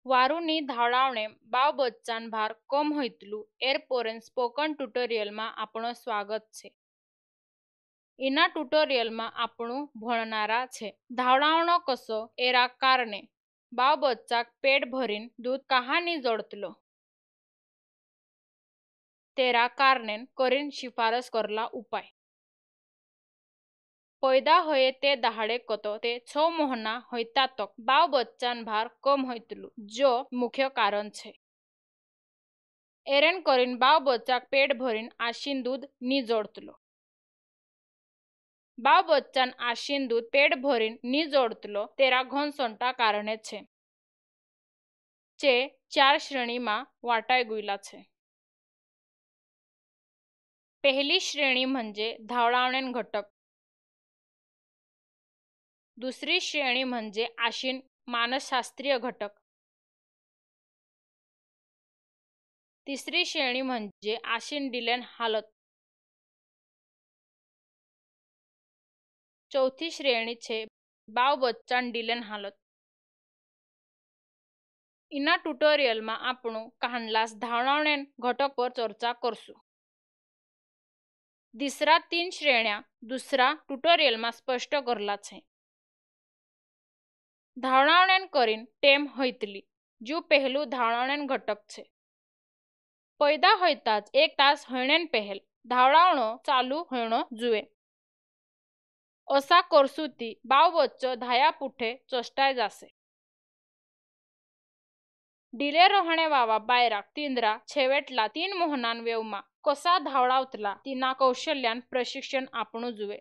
वारूनी धावडावणे बाव बच्चान भार कम होइतलु एरपोरेन spoken tutorial में आपणो स्वागत छे। इना ट्युटोरियल में आपणु भणनारा छे धावडावणो कसो एरा कारणे बाव बच्चा पेट भरीन दूध कहानी जोडतलो तेरा कारणे करीन शिफारस करला उपाय पैदा होये ते दहाड़े कतो ते 6 महीना होता तक बाव बच्चान भार कम होइतलु जो मुख्य कारण छे। एरेन करीन बाव बच्चा पेट भरीन आशीन दूध नी जोडतलो बाव बच्चान आशीन दूध पेट भरीन नी जोडतलो तेरा घनसोंटा कारणे छे चे 4 श्रेणी में वाटाई गुयला छे। पहली श्रेणी म्हणजे धावडावणेन घटक, दुसरी श्रेणी म्हणजे आशीन मानसशास्त्रीय घटक, तिसरी श्रेणी म्हणजे आशीन डिलेन हालत, चौथी श्रेणी छे बाव बच्चान डिलेन हालत। इना ट्युटोरियल में आपणु कहानलास धावडावणेन घटक पर चर्चा करसु। तीसरा 3 श्रेणियां दूसरा ट्युटोरियल में स्पष्ट करला छे। धावडावणेन करीन टेम होइतली जो पहलू धावडावणेन घटक छे। पैदा होताज 1 तास होयणेन पहल धावडावणो चालू होयणो जुए। असा करसुती बाव बच्चो धाया पुठे चष्टाय जासे। डिले रहणे वावा बायराक तींद्रा छेवेटला 3 मोहनान वेवमा कसा धावडावतला तीना कौशल्यान प्रशिक्षण आपणु जुए।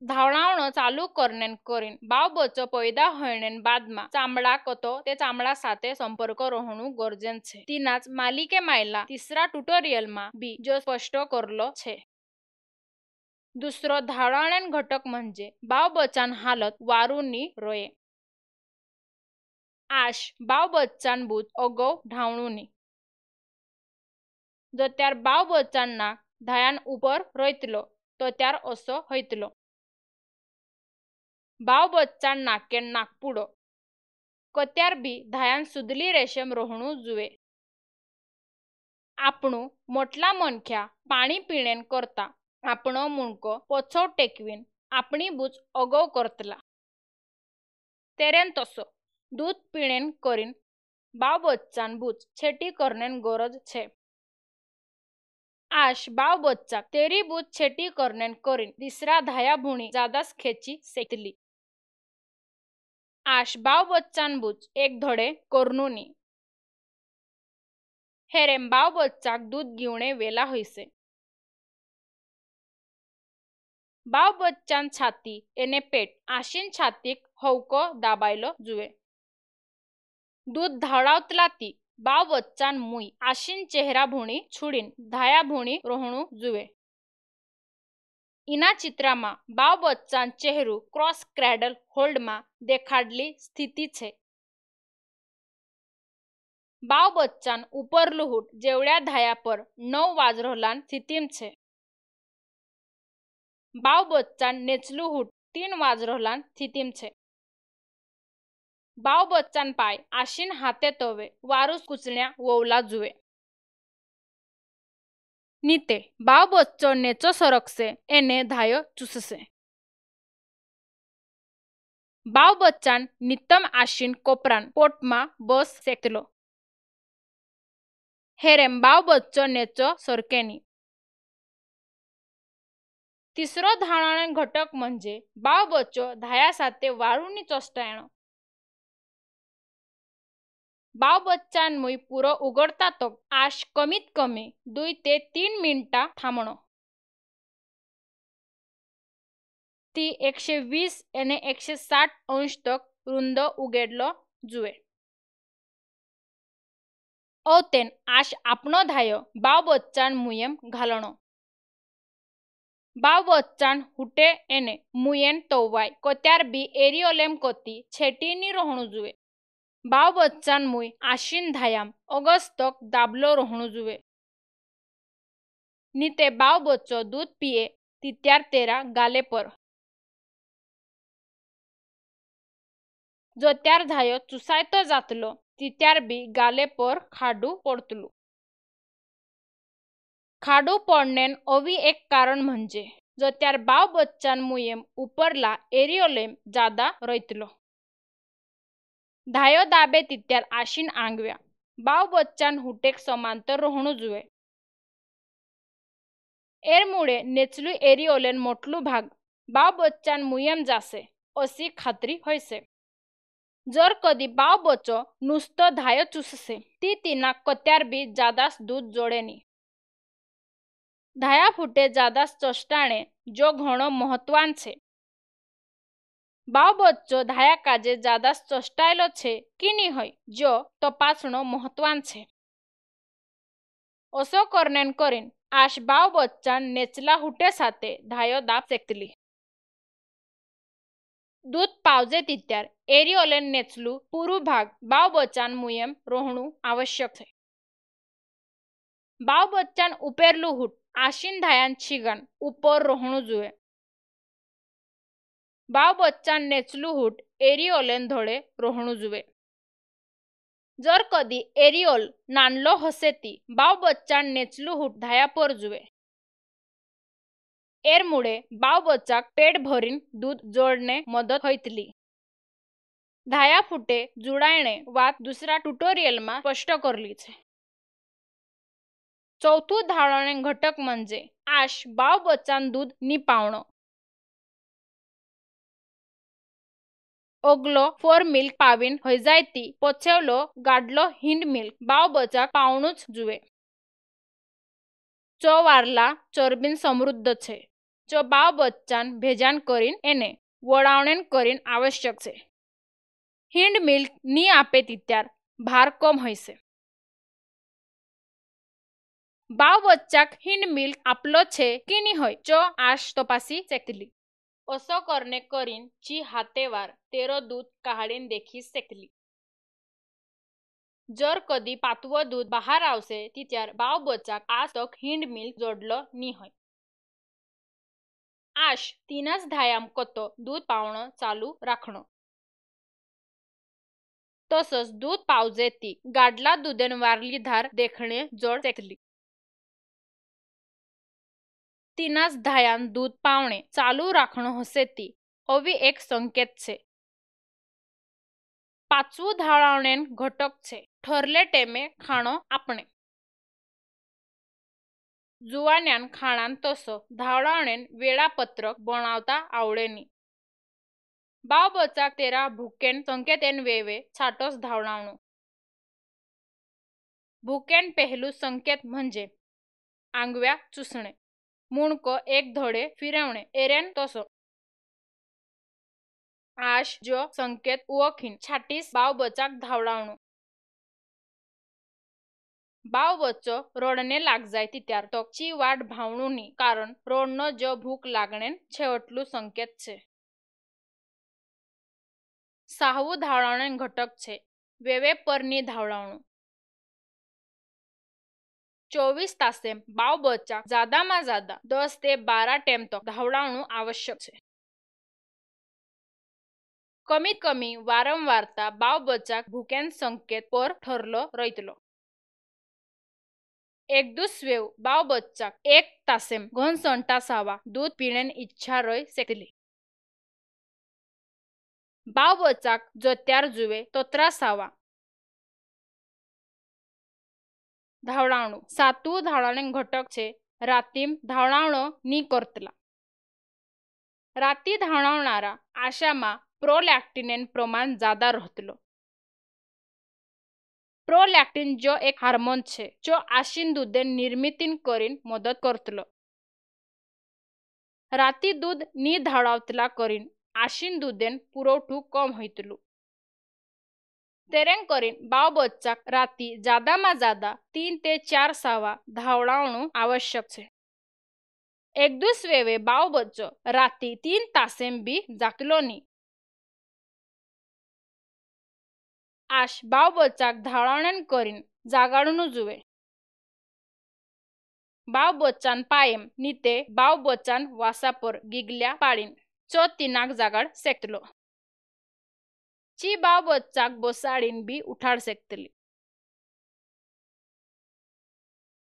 धावडावणो चालू करनेन करीन बाव बच्चो पैदा होयणेन बादमा चामड़ा कतो ते चामड़ा साथे संपर्क रहणु गरजेन छे। तीनाच मालिके मायला तीसरा ट्युटोरियल में बी जो स्पष्ट करलो छे। दुसरो धावडावणेन घटक म्हणजे बाव बच्चान हालत वारूनी रोये। आश बाव बच्चान बूथ अगौ ढावणुनी जो त्यार बाव बच्चान नाक धायान ऊपर रोयतलो तो त्यार असो होइतलो। बाव बच्चान नाकेन नाकपुडो कत्यार बी धायान सुदली रेशम रोहणु जुए। आपणु मोटला मनख्या पाणी पिणेन करता आपणो मुणको पछो टेकवीन आपणी बूच अगौ करतला तेरेन तसो दूध पीणेन करीन बाव बच्चान बूच छेटी करनेन गरज छे। आश बाव बच्चा तेरी बूच छेटी करनेन करीन तीसरा धाया भूणी जादास खेची सेकली। आश बाव बच्चान बूच एक धड़े करनुनी हेरेम बाव बच्चाक दूध गीवणे वेला होइसे। बाव बच्चान छाती एने पेट आशीन छातीक हौको दाबायलो जुए। दूध धावडावतला ती बाव बच्चान मुई आशीन चेहरा भूणी छुड़ीन धाया भूणी रोहणु जुए। इना चित्रा में बाव बच्चान चेहरु क्रॉस क्रैडल होल्ड में देखाडली स्थिति छे। बाव बच्चान उपरलू हूट जेवड्या धाया पर 9 वाजरहलान स्थितिम छे। बाव बच्चान नेचलू हूट 3 वाजरहलान स्थितिम छे। बाव बच्चान पाय आशीन हाथे तवे वारूस कुचण्या वोवला जुए। नीते बाव बच्चो नेचो सरकसे एने धायो चूससे। बाव बच्चान नितम आशीन कोपरान पोटमा बस सेकतलो हेरेम बाव बच्चो नेचो सरकेनी। तिसरो धावडावणेन घटक म्हणजे बाव बच्चो धाया साथे वारूनी चष्टायणो। बाव बच्चान मुई पूरो उगड़ता तक आश कमीत कमी 2 ते 3 मिनिटा थांबणो। ती 120 અને 160 अंश तक रुंद उगेडलो जुए। औतेन आश आपनो धायो बाव बच्चान मुयेम घालणो। बाव बच्चान हुटे एने मुयेन तोवाय कत्यार बी एरियोलेम कोती छेटीनी रोहणु जुए। बाव बच्चान मुई आशीन धायाम अगस्त तक दाबलो रोहणु जुए। नीते बाव बच्चो दूध पिए तित्यार तेरा गाले पर जो त्यार धायो चुसायतो जातलो तित्यार बी गाले पर खाडू पड़तलू। खाडू पड़नेन अवी एक कारण म्हणजे जो त्यार बाव बच्चान मुयेम उपरला एरियोलेम ज्यादा रहितलो। धायो दाबे तित्यार आशीन आंगव्या बाव बच्चान हुटेक समांतर रोहणू जुए। एर मुळे नेचलू एरियोलेन मोटलू भाग बाव बच्चान मुयेम जासे अशी खात्री होयसे। जर कधी बाव बच्चो नुसतो धायो चुससे ती तिना कत्यार बी जादास दूध जोडेनी। धाया फुटे जादास चष्टाणे जो घणो महत्वान छे। बाव बच्चो धाया काजे जादास चष्टायलो छे की नी होय जो तपासणो महत्वान छे। असो करनेन करीन आश बाव बच्चान नेचला हुटे साथे धायो दाब सेकतली। दूध पावजे तित्यार एरियोलेन नेचलू पूरु भाग बाव बच्चान मुयेम रोहणू आवश्यक छे। बाव बच्चान उपेरलू हुट आशीन धायान छिगान उपर रोहणू जुए। बाव बच्चान नेचलू हुट एरियोलेन धोळे रोहणू जुए। जर कधी एरियोल नानलो हसे ती बाव बच्चान नेचलू हुट धाया पर जुए। एर मुळे बाव बच्चाक पेट भरीन दूध जोडणे मदत होयतली। धाया फुटे जुडायणे वात दुसरा ट्युटोरियल मा स्पष्ट करली छे। चौथू धावणे घटक म्हणजे आश बाव बच्चान दूध नी पावणो। ओगलो फोर मिल्क पावीन होय जायती पछेवलो गाडलो हिंड मिल्क बाव बच्चाक पावणूच जुए। चो वारला चरबीन समृद्ध छे जो बाव बच्चान भेजान करीन एने वडावणेन करीन आवश्यक छे। हिंड मिल्क नी आपे तित्यार भार कम होयसे। बाव बच्चाक हिंड मिल्क आपलो छे की नी होय जो आश तपासी सेकतली। असो करणे करीन ची हातेवार तेरो दूध काढीन देखी सेकली। जर कधी पातवो दूध बाहेर आवसे तित्यार बाव बच्चाक आज तक हिंड मिल्क जोडलो नी होय। आश तीनच धायाम कतो दूध पावणं चालू राखणो। तसच दूध पावजे ती गाडला दुधेन वारली धार देखणे जोड सेकली। तीनच धायान दूध पावणे चालू राखणो हसे ती अवी एक संकेत छे। पाचवू धावणेन घटक छे ठरले टेमे खाणो आपणे। जुवान्यान खाणान तसो धावणेन वेळापत्रक बनावता आवडेनी। बाव बच्चाक तेरा भूकेन संकेतेन वेवे छाटोस धावणावणो। भूकेन पहलू संकेत म्हणजे आंगव्या चुसणे मुणको एक धडे फिरवणे एरेन तसो। आश जो संकेत उवखीन छाटीस बाव बच्चाक धावडावणो। बाव बच्चो रडणे लाग जाय तित्यार तोची वाट भावणूनी कारण रडनो जो भूक लागणेन छेवटलू संकेत छे। साहवू धावडावणेन घटक छे वेवे परनी धावडावणो। 24 तासेम बाव बच्चाक ज्यादा मा ज्यादा 10 ते 12 टेम तक धावडावणो आवश्यक छे। कमीत कमी वारंवारता बाव बच्चाक भूकेन संकेत पर ठरलो रहितलो। एक दुसवेव बाव बच्चाक 1 तासेम घनसंटा सावा दूध पीणेन इच्छा रय सेकली। बाव बच्चाक जोत्यार जुवे तोत्रा सावा धावडावणो। सातवू धावडावणे घटक छे रातीम धावडावणो नी करतला। राती धावडावणारा आशामा प्रोलॅक्टिनेन प्रमाण ज्यादा रहतलो। प्रोलॅक्टिन जो एक हार्मोन छे जो आशीन दूधेन निर्मितीन करीन मदत करतलो। राती दूध नी धावडावतला करीन आशीन दूधेन पुरवठू कम होयतलू। तेरें करीन बाव बच्चाक राती ज्यादा मा ज्यादा 3 ते 4 सावा धावडावणो आवश्यक छे। एक दुसवेवे बाव बच्चो राती 3 तासेम बी जागतलो नी। आश बाव बच्चाक धावडावणेन करीन जागाडून जुवे। बाव बच्चान पायेम नीते बाव बच्चान वासापर गिगल्या पाडीन चो तिनाक जागाड सेकतलो। ची बाव बच्चाक बोसाड़ीन बी उठाड़ सकतली।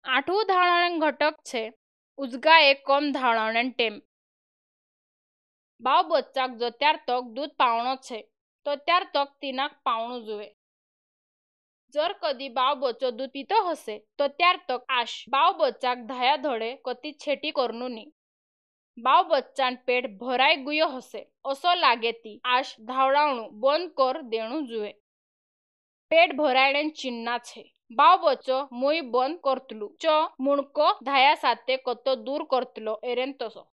आठवू धावणारे घटक छे उजगा एक कम धावणारे टेम। बाव बच्चाक जो त्यार तक दूध पावणो छे तो त्यार तक तीनाक पावणू जुए। जर कदी बाव बच्चो दूध पीतो हसे तो त्यार तक आश बाव बच्चाक धाया धड़े कती छेटी करनू नी। बाव बच्चान पेट भराई गुयो हसे असो लागे ती आश धावड़ावणू बंद कर देणू जुए। पेट भरायने चिन्ह छे बाव बच्चो मुई बंद करतलू च मुणको धाया साथे कतो दूर करतलो एरेन तसो।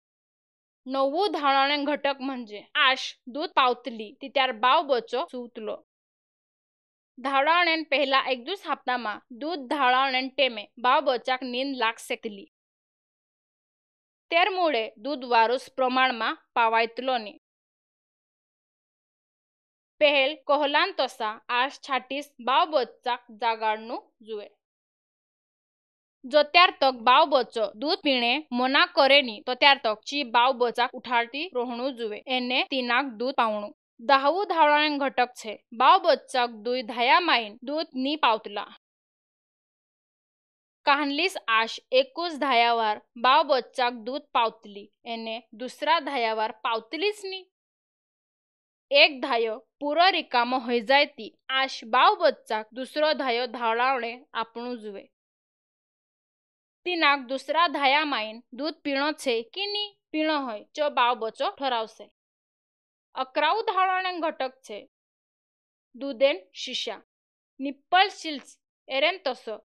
नववू धावणारे घटक म्हणजे आश दूध पावतली ती त्यार बाव बच्चो सूतलो। धावड़ावणे पहला एक दू हफ्ता में दूध धावड़ावणे टेमे बाव बच्चाक नींद लाग सकली। तेर मुळे दूध वारुस प्रमाण में पावायतलो नी। पहल कहलान तसा आश छाटीस बाव बच्चाक जागाड़नू जुए। जो त्यार तक बाव बच्चो दूध पीने मना करे नी तो त्यार तक ची बाव बच्चाक उठाड़ती रोहणू जुए एने तीनाक दूध पावणू। 10वू धावड़ावणे घटक छे बाव बच्चाक दुई धाया माईन दूध नी पावतला। काहनलीस आश 21 धायावार बाव बच्चाक दूध पावतली एने दुसरा धायावार पावतलीच नी। एक धायो पूरो रिकामो होई जाय ती आश बाव बच्चाक दुसरो धायो धावड़ावणे आपणू जुए। तीनाक दुसरा धाया माईन दूध पीणो छे की नी पीणो होय चो बाव बच्चो ठरावसे। 11वू धावड़ावणे घटक छे दूधेन शीशा निप्पल शिल्स एरेन तसो।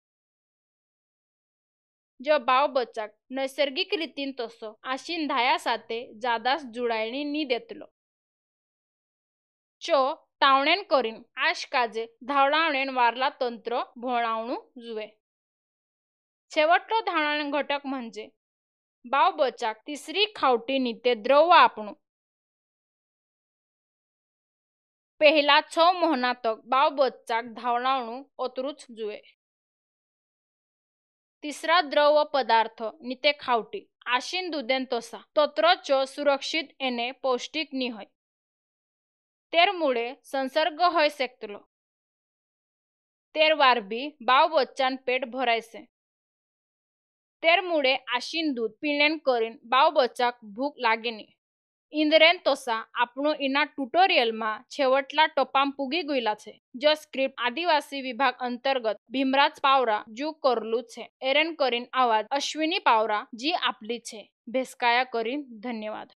जो बाव बच्चाक नैसर्गिक रीतीन तसो आशीन धाया साथे जादास जुड़ायणी नी देतलो। चो तावणेन करीन आश काजे धावड़ावणे वारला तंत्र भोळावणू जुए। शेवटलो धावणारे घटक म्हणजे बाव बच्चाक तिसरी खावटी नीते द्रव आपणू। पहला 6 महीना तक बाव बच्चाक धावड़ावणू ओतरूच जुए। तिसरा द्रव पदार्थ नीते खावटी आशीन दूधेन तसा तोत्रो चो सुरक्षित एने पौष्टिक नी होय। तेर मुळे संसर्ग होय सकतलो। तेर वार भी बाव बच्चान पेट भरायसे। तेर मुळे आशीन दूध पीनेन करीन बाव बच्चाक भूख लागे नी। इंद्रेन तोसा आपणो इना ट्यूटोरियल में छेवटला टोपाम पुगी गईला छे। जो स्क्रिप्ट आदिवासी विभाग अंतर्गत भीमराज पावरा जू करलू छे एरेन करीन आवाज अश्विनी पावरा जी आपली छे। भेस्काया करीन धन्यवाद।